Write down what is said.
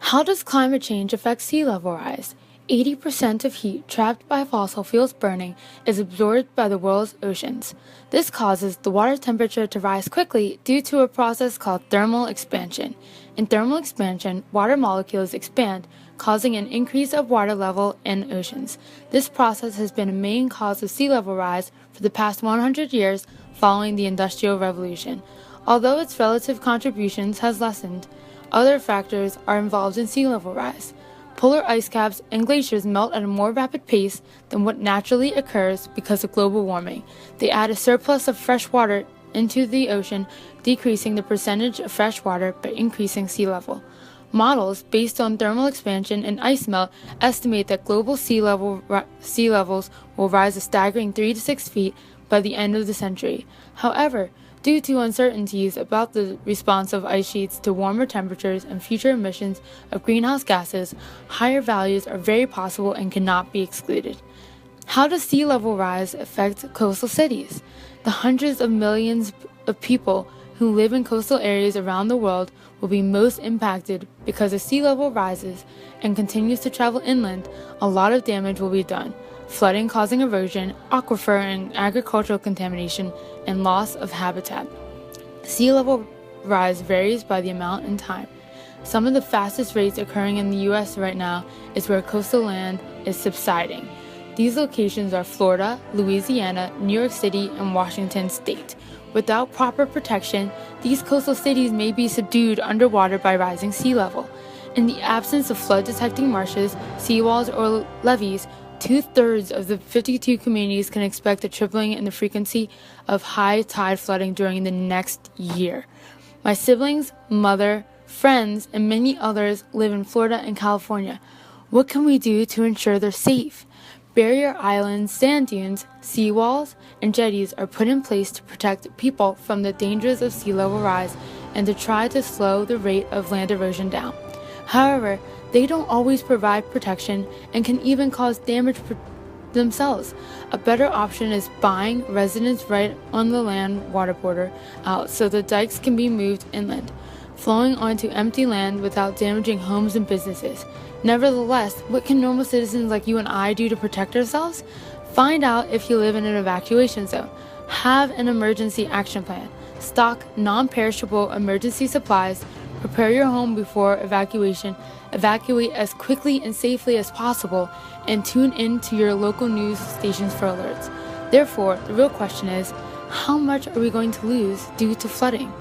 How does climate change affect sea level rise? 80% of heat trapped by fossil fuels burning is absorbed by the world's oceans. This causes the water temperature to rise quickly due to a process called thermal expansion. In thermal expansion, water molecules expand, causing an increase of water level in oceans. This process has been a main cause of sea level rise for the past 100 years following the Industrial Revolution. Although its relative contributions has lessened, other factors are involved in sea level rise. Polar ice caps and glaciers melt at a more rapid pace than what naturally occurs because of global warming. They add a surplus of fresh water into the ocean, decreasing the percentage of fresh water but increasing sea level. Models based on thermal expansion and ice melt estimate that global sea levels will rise a staggering 3 to 6 feet by the end of the century. However, due to uncertainties about the response of ice sheets to warmer temperatures and future emissions of greenhouse gases, higher values are very possible and cannot be excluded. How does sea level rise affect coastal cities? The hundreds of millions of people who live in coastal areas around the world will be most impacted because as sea level rises and continues to travel inland, a lot of damage will be done. Flooding causing erosion, aquifer and agricultural contamination, and loss of habitat. Sea level rise varies by the amount and time. Some of the fastest rates occurring in the U.S. right now is where coastal land is subsiding. These locations are Florida, Louisiana, New York City, and Washington State. Without proper protection, these coastal cities may be subdued underwater by rising sea level. In the absence of flood-detecting marshes, seawalls, or levees, 2/3 of the 52 communities can expect a tripling in the frequency of high tide flooding during the next year. My siblings, mother, friends, and many others live in Florida and California. What can we do to ensure they're safe? Barrier islands, sand dunes, seawalls, and jetties are put in place to protect people from the dangers of sea level rise and to try to slow the rate of land erosion down. However, they don't always provide protection and can even cause damage themselves. A better option is buying residents right on the land water border out so the dikes can be moved inland, flowing onto empty land without damaging homes and businesses. Nevertheless, what can normal citizens like you and I do to protect ourselves? Find out if you live in an evacuation zone. Have an emergency action plan. Stock non-perishable emergency supplies. Prepare your home before evacuation. Evacuate as quickly and safely as possible, and tune in to your local news stations for alerts. Therefore, the real question is, how much are we going to lose due to flooding?